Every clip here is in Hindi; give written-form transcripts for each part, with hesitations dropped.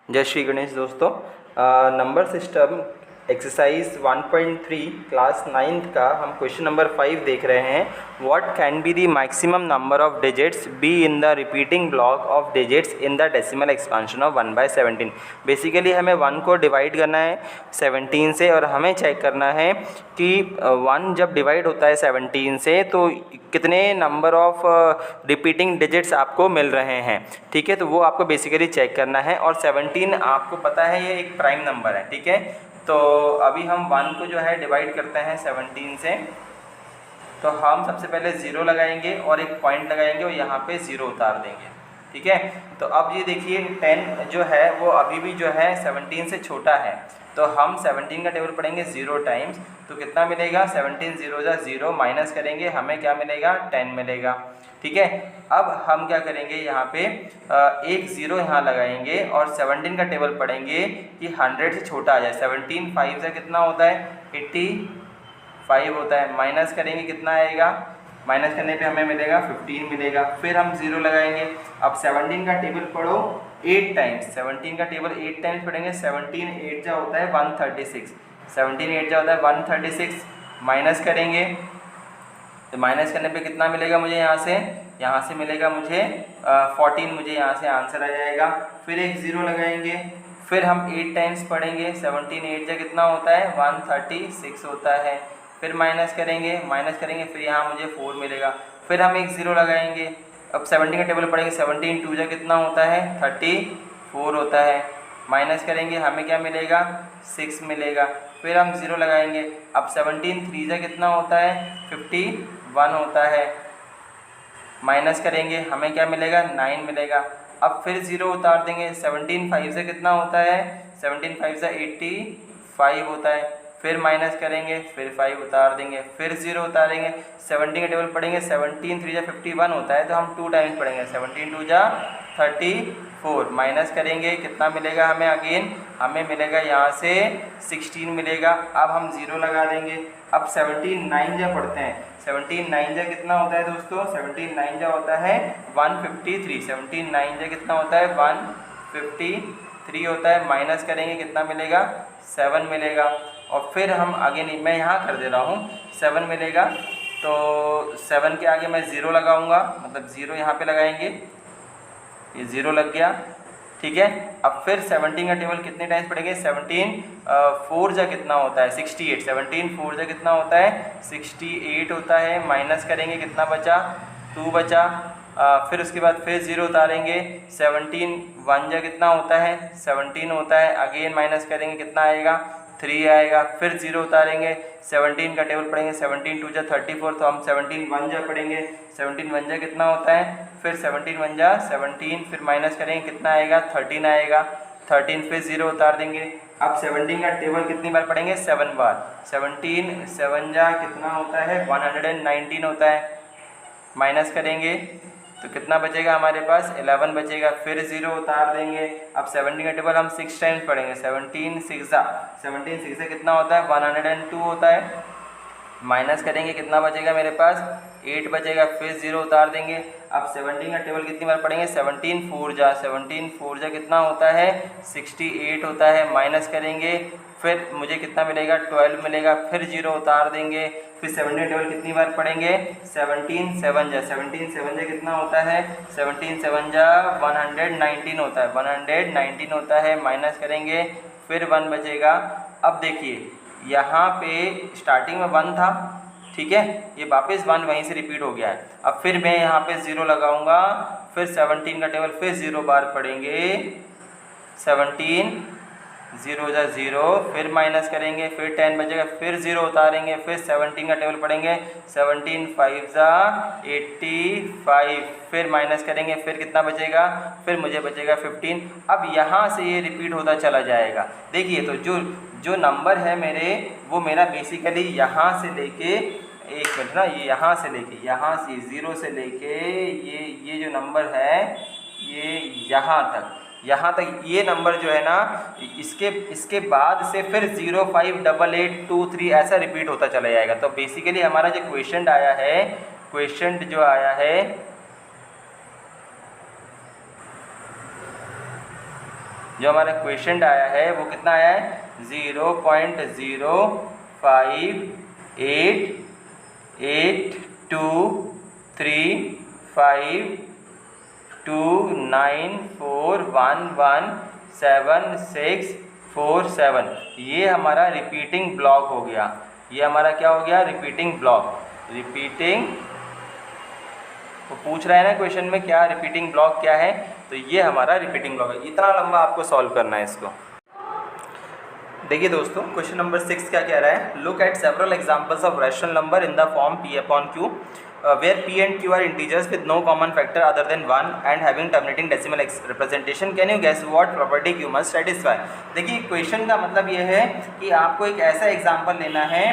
जय श्री गणेश दोस्तों। Number system exercise 1.3 class 9th का हम क्वेश्चन नंबर 5 देख रहे हैं। What can be the maximum number of digits be in the repeating block of digits in the decimal expansion of 1/17। Basically हमें 1 को डिवाइड करना है 17 से और हमें चेक करना है कि 1 जब डिवाइड होता है 17 से तो कितने नंबर ऑफ रिपीटिंग डिजिट्स आपको मिल रहे हैं। ठीक है, तो वो आपको बेसिकली चेक करना है। और 17 आपको पता है ये एक प्राइम नंबर है। ठीक है, तो अभी हम 1 को जो है डिवाइड करते हैं 17 से। तो हम सबसे पहले 0 लगाएंगे और एक पॉइंट लगाएंगे और यहाँ पे 0 उतार देंगे। ठीक है, तो अब ये देखिए 10 जो है वो अभी भी जो है 17 से छोटा है। तो हम 17 का टेबल पढ़ेंगे 0 टाइम्स, तो कितना मिलेगा 17 0 जा 0, माइनस करेंगे हमें क्या मिलेगा 10 मिलेगा। ठीक है, अब हम क्या करेंगे यहाँ पे एक 0 यहाँ लगाएंगे और 17 का टेबल पढ़ेंगे कि 100 से छोटा आ जाए। 17 5 से कितना होता है 85 होता है, माइनस करेंगे कितना आएगा, माइनस करने पे हमें मिलेगा 15 मिलेगा। फिर हम 0 लगाएंगे। अब 17 का टेबल पढ़ो 8 टाइम्स, 17 का टेबल 8 टाइम्स पढ़ेंगे। 17 8 जा होता है 136, 17 8 जा होता है 136, माइनस करेंगे तो माइनस करने पे कितना मिलेगा मुझे, यहाँ से मिलेगा मुझे 14, मुझे यहाँ से आंसर आ जाएगा। फिर एक 0 लगाएंगे, फिर हम 8 टाइम्स पढ़ेंगे। 17 8 जा कितना होता है 136 होता है। फिर माइनस करेंगे फिर यहाँ मुझे 4 मिलेगा। फिर हम एक 0 लगाएंगे। अब 17 का टेबल पढ़ेंगे। 17 2 जा कितना होता है 34 होता है, माइनस करेंगे हमें क्या मिलेगा 6 मिलेगा। फिर हम 0 लगाएंगे। अब 17 3 जा कितना होता है 51 होता है, माइनस करेंगे हमें क्या मिलेगा 9 मिलेगा। अब फिर 0 उतार देंगे। 17 5 से कितना होता है 17 5 से 85 होता है। फिर माइनस करेंगे, फिर 5 उतार देंगे, फिर 0 उतारेंगे। 17 का टेबल पढ़ेंगे। 17 3 जा 51 होता है, तो हम 2 टाइम्स पढ़ेंगे। 17 2 जा 34, माइनस करेंगे कितना मिलेगा हमें, अगेन हमें मिलेगा यहाँ से 16 मिलेगा। अब हम 0 लगा देंगे। अब 17 9 जा पढ़ते हैं। 17 9 जा कितना होता है दोस्तों, 17 9 जा होता है 153। 17 9 जा कितना होता है 153 होता है, माइनस करेंगे कितना मिलेगा 7 मिलेगा। और फिर हम आगे नहीं, मैं यहाँ कर दे रहा हूँ 7 मिलेगा। तो 7 के आगे मैं 0 लगाऊंगा, मतलब 0 यहाँ पे लगाएंगे, ये 0 लग गया। ठीक है, अब फिर 17 का टेबल कितने टाइम्स पढ़ेंगे। 17 4 जा कितना होता है 68, 17 4 जा कितना होता है 68 होता है, माइनस करेंगे कितना बचा 2 बचा। फिर उसके बाद फिर 0 उतारेंगे। 17 1 जा कितना होता है 17 होता है, अगेन माइनस करेंगे कितना आएगा 3 आएगा। फिर 0 उतारेंगे। 17 का टेबल पढ़ेंगे। 17 2 जा 34, तो हम 17 1 जा पढ़ेंगे। 17 1 जा कितना होता है, फिर 17 1 जा 17, फिर माइनस करेंगे कितना आएगा 13 आएगा। 13 फिर 0 उतार देंगे। अब 17 का टेबल कितनी बार पढ़ेंगे 7 बार। 17 7 जा कितना होता है 119 होता है, माइनस करेंगे तो कितना बचेगा हमारे पास 11 बचेगा। फिर 0 उतार देंगे। अब 17 का टेबल हम 6 टाइम्स पढ़ेंगे। 17 6 से कितना होता है 102 होता है, माइनस करेंगे कितना बचेगा मेरे पास 8 बचेगा। फिर 0 उतार देंगे। अब 17 का टेबल कितनी बार पढ़ेंगे 17 4 जा कितना होता है 68 होता है, माइनस करेंगे फिर मुझे कितना मिलेगा 12 मिलेगा। फिर 0 उतार देंगे। फिर 17 टेबल कितनी बार पढ़ेंगे 17 7 जा कितना होता है 17 7 जा 119 होता है, 119 होता है, माइनस करेंगे फिर 1 बचेगा। अब देखिए यहाँ पे स्टार्टिंग में 1 था, ठीक है, ये वापस 1 वहीं से रिपीट हो गया है। अब फिर मैं यहाँ पे 0 लगाऊंगा। फिर 17 का टेबल फिर 0 बार पढ़ेंगे। 17 0 जा 0, फिर माइनस करेंगे, फिर 10 बचेगा, फिर 0 उतारेंगे। फिर 17 का टेबल पढ़ेंगे। 17 5 जा 85, फिर माइनस करेंगे, फिर कितना बचेगा, फिर मुझे बचेगा 15। अब यहाँ से ये रिपीट होता चला जाएगा। देखिए तो जो नंबर है मेरे, वो मेरा बेसिकली यहाँ से लेके, एक मिनट ना, ये यहाँ से 0 से लेके ये जो नंबर है ये यहाँ तक ये नंबर जो है ना, इसके बाद से फिर 0 5 8 8 2 3 ऐसा रिपीट होता चला जाएगा। तो बेसिकली हमारा जो क्वेश्चन जो आया है जो हमारा क्वेश्चन आया है वो कितना आया है 0.058823529411767। ये हमारा रिपीटिंग ब्लॉक हो गया। ये हमारा क्या हो गया? Repeating block. रिपीटिंग तो पूछ रहा है ना क्वेश्चन में क्या रिपीटिंग ब्लॉक क्या है, तो ये हमारा रिपीटिंग ब्लॉक है। इतना लंबा आपको सॉल्व करना है इसको। देखिए दोस्तों, क्वेश्चन नंबर 6 क्या कह रहा है? Look at several examples of rational number in the form p upon q where p and q are integers with no common factor other than 1 and having terminating decimal representation. Can you guess what property q must satisfy? देखिए क्वेश्चन का मतलब ये है कि आपको एक ऐसा एग्जांपल लेना है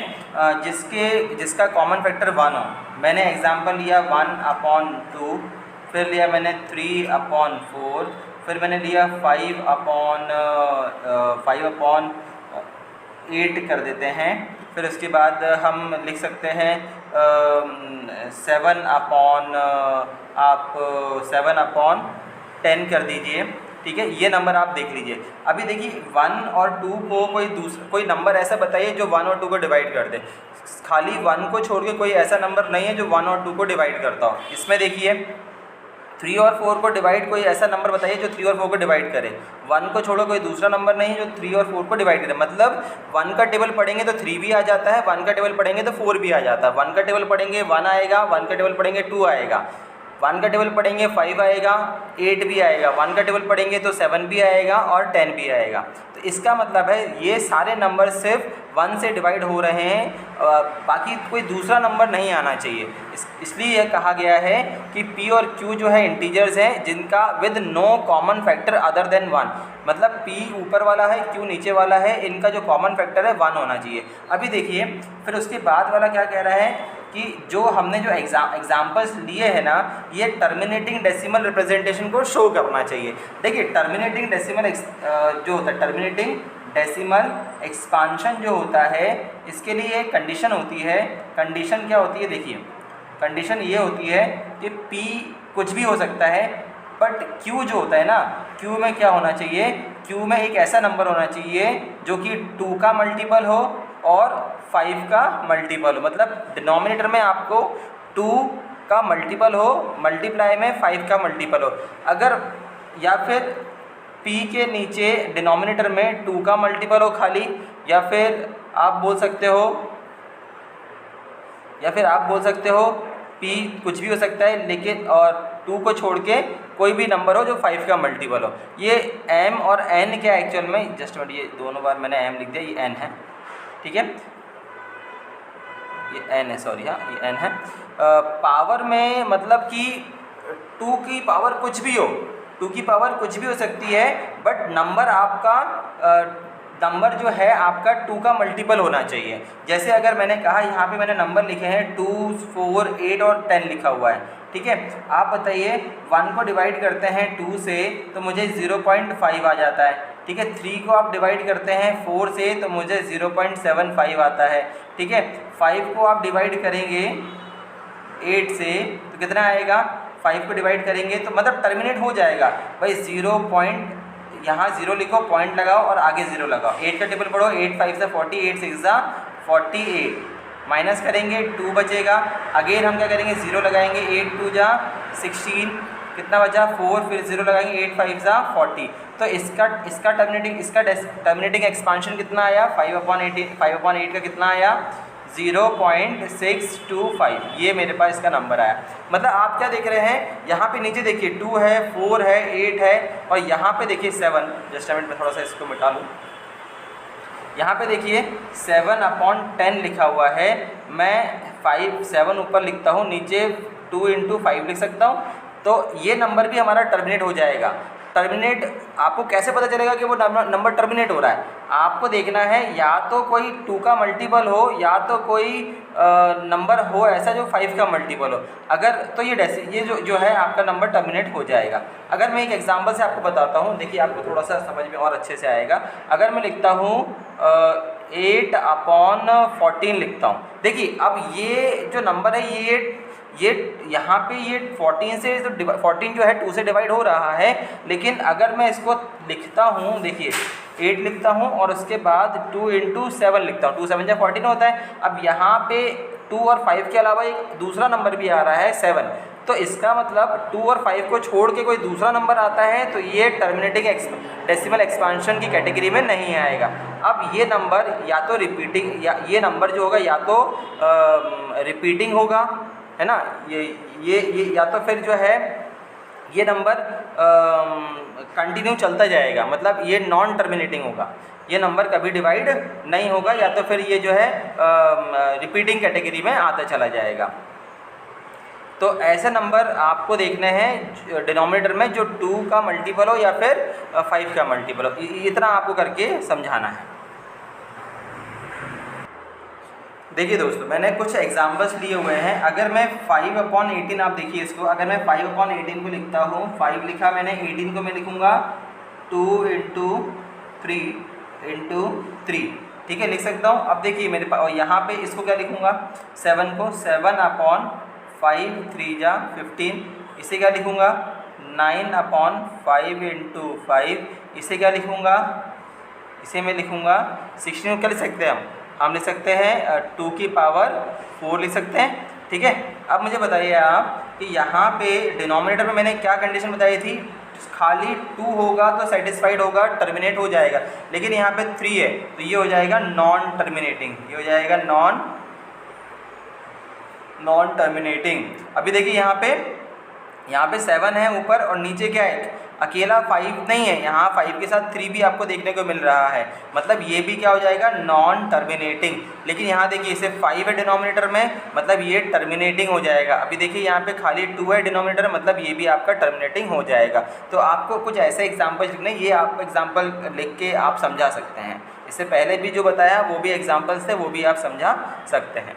जिसका कॉमन फैक्टर 1 हो। मैंने एग्जांपल लिया 1/2, फिर लिया मैंने 3/4, फिर मैंने लिया 5/8 कर देते हैं। फिर उसके बाद हम लिख सकते हैं 7/10 कर दीजिए। ठीक है, ये नंबर आप देख लीजिए। अभी देखिए 1 और 2 को कोई नंबर ऐसा बताइए जो 1 और 2 को डिवाइड कर दे। खाली 1 को छोड़ के कोई ऐसा नंबर नहीं है जो 1 और 2 को डिवाइड करता हो। इसमें देखिए 3 और 4 को डिवाइड, कोई ऐसा नंबर बताइए जो 3 और 4 को डिवाइड करे। 1 को छोड़ो कोई दूसरा नंबर नहीं है जो 3 और 4 को डिवाइड करे। मतलब 1 का टेबल पढ़ेंगे तो 3 भी आ जाता है, 1 का टेबल पढ़ेंगे तो 4 भी आ जाता है। 1 का टेबल पढ़ेंगे 1 आएगा, 1 का टेबल पढ़ेंगे 2 आएगा, 1 का टेबल पढ़ेंगे 5 आएगा, 8 भी आएगा, 1 का टेबल पढ़ेंगे तो 7 भी आएगा और 10 भी आएगा। तो इसका मतलब है ये सारे नंबर सिर्फ 1 से डिवाइड हो रहे हैं, बाकी कोई दूसरा नंबर नहीं आना चाहिए। इसलिए यह कहा गया है कि p और q जो है इंटीजर्स हैं जिनका with no common factor other than 1। मतलब p ऊपर वाला है, q नीचे वाला है, इनका जो कॉमन फैक्टर है 1 होना चाहिए। अभी देखिए फिर उसके बाद वाला क्या कह रहा है कि जो हमने जो एग्जाम्पल्स लिए हैं ना, ये टर्मिनेटिंग डेसिमल रिप्रेजेंटेशन को शो करना चाहिए। देखिए टर्मिनेटिंग डेसिमल जो होता है, टर्मिनेटिंग डेसिमल एक्सपांशन जो होता है, इसके लिए एक कंडीशन होती है। कंडीशन क्या होती है? देखिए कंडीशन ये होती है कि p कुछ भी हो सकता है, बट q जो होता है ना, q में क्या होना चाहिए? q में एक ऐसा नंबर होना चाहिए जो कि 2 का मल्टीपल हो और 5 का मल्टीपल हो। मतलब डिनोमिनेटर में आपको 2 का मल्टीपल हो, मल्टीप्लाई में 5 का मल्टीपल हो। अगर या फिर p के नीचे डिनोमिनेटर में 2 का मल्टीपल हो खाली, या फिर आप बोल सकते हो p कुछ भी हो सकता है, लेकिन और 2 को छोड़ के कोई भी नंबर हो जो 5 का मल्टीपल हो। ये m और n क्या एक्चुअल में, जस्ट मिनट, ये दोनों बार मैंने m लिख दिया, ये n है। ठीक है, ये n है, सॉरी, हाँ ये n है। पावर में मतलब कि 2 की पावर कुछ भी हो, 2 की पावर कुछ भी हो सकती है, बट नंबर आपका नंबर जो है आपका 2 का मल्टीपल होना चाहिए। जैसे अगर मैंने कहा यहाँ पे मैंने नंबर लिखे हैं 2, 4, 8 और 10 लिखा हुआ है। ठीक है, आप बताइए 1 को डिवाइड करते हैं 2 से तो मुझे 0.5 आ जाता है। ठीक है, 3 को आप डिवाइड करते हैं 4 से तो मुझे 0.75 आता है। ठीक है, 5 को आप डिवाइड करेंगे 8 से तो कितना आएगा? 5 को डिवाइड करेंगे तो मतलब टर्मिनेट हो जाएगा भाई। 0. यहाँ 0 लिखो, पॉइंट लगाओ और आगे 0 लगाओ। 8 का टेबल पढ़ो, 8 5 से 40, 8 6 48, माइनस करेंगे 2 बचेगा। अगेन हम क्या करेंगे? 0 लगाएंगे, 8 2 16, कितना बचा? 4, फिर 0 लगाएंगे, 8 5 40। तो इसका टर्मिनेटिंग एक्सपांशन कितना आया? 5/8 का कितना आया? 0.625। ये मेरे पास इसका नंबर आया। मतलब आप क्या देख रहे हैं, यहाँ पे नीचे देखिए 2 है, 4 है, 8 है और यहाँ पे देखिए 7। जस्ट मिनट में थोड़ा सा इसको मिटा लूँ। यहाँ पे देखिए 7/10 लिखा हुआ है। मैं 7 ऊपर लिखता हूँ, नीचे 2 × 5 लिख सकता हूँ। तो ये नंबर भी हमारा टर्मिनेट हो जाएगा। टर्मिनेट आपको कैसे पता चलेगा कि वो नंबर टर्मिनेट हो रहा है? आपको देखना है या तो कोई 2 का मल्टीपल हो या तो कोई नंबर हो ऐसा जो 5 का मल्टीपल हो। अगर तो ये जो है आपका नंबर टर्मिनेट हो जाएगा। अगर मैं एक एग्जांपल से आपको बताता हूँ, देखिए आपको थोड़ा सा समझ में और अच्छे से आएगा। अगर मैं लिखता हूँ 8/14 लिखता हूँ। देखिए अब ये जो नंबर है यहाँ पे ये 14 से तो 14 जो है 2 से डिवाइड हो रहा है, लेकिन अगर मैं इसको लिखता हूँ, देखिए 8 लिखता हूँ और उसके बाद 2 × 7 लिखता हूँ, 2 7 जा 14 होता है। अब यहाँ पे 2 और 5 के अलावा एक दूसरा नंबर भी आ रहा है 7, तो इसका मतलब 2 और 5 को छोड़ के कोई दूसरा नंबर आता है तो ये टर्मिनेटिंग डेसिमल एक्सपांशन की कैटेगरी में नहीं आएगा। अब ये नंबर या तो रिपीटिंग, या ये नंबर जो होगा या तो रिपीटिंग होगा, है ना, ये या तो फिर जो है ये नंबर कंटिन्यू चलता जाएगा, मतलब ये नॉन टर्मिनेटिंग होगा, ये नंबर कभी डिवाइड नहीं होगा, या तो फिर ये जो है रिपीटिंग कैटेगरी में आता चला जाएगा। तो ऐसे नंबर आपको देखने हैं डिनोमिनेटर में जो 2 का मल्टीपल हो या फिर 5 का मल्टीपल हो, इतना आपको करके समझाना है। देखिए दोस्तों, मैंने कुछ एग्जांपल्स लिए हुए हैं। अगर मैं 5/18, आप देखिए इसको, अगर मैं 5/18 को लिखता हूँ, 5 लिखा मैंने, 18 को मैं लिखूँगा 2 × 3 × 3, ठीक है, लिख सकता हूँ। अब देखिए मेरे पास, और यहाँ पे इसको क्या लिखूँगा, 7 को 7/5, 3 जा 15, इसे क्या लिखूँगा 9/5 × 5, इसे क्या लिखूँगा, इसे मैं लिखूँगा 16 को क्या लिख सकते हैं हम लिख सकते हैं 2 की पावर 4 लिख सकते हैं, ठीक है। अब मुझे बताइए आप कि यहाँ पे डिनोमिनेटर में मैंने क्या कंडीशन बताई थी, खाली 2 होगा तो सेटिस्फाइड होगा, टर्मिनेट हो जाएगा, लेकिन यहाँ पे 3 है तो ये हो जाएगा नॉन टर्मिनेटिंग, ये हो जाएगा नॉन टर्मिनेटिंग। अभी देखिए यहाँ पे 7 है ऊपर और नीचे क्या है, अकेला 5 नहीं है, यहाँ 5 के साथ 3 भी आपको देखने को मिल रहा है, मतलब ये भी क्या हो जाएगा नॉन टर्मिनेटिंग। लेकिन यहाँ देखिए इसे 5 है डिनोमिनेटर में, मतलब ये टर्मिनेटिंग हो जाएगा। अभी देखिए यहाँ पे खाली 2 है डिनोमिनेटर, मतलब ये भी आपका टर्मिनेटिंग हो जाएगा। तो आपको कुछ ऐसे एग्जाम्पल लिखने, ये आप एग्जाम्पल लिख के आप समझा सकते हैं। इससे पहले भी जो बताया वो भी एग्जाम्पल्स थे, वो भी आप समझा सकते हैं।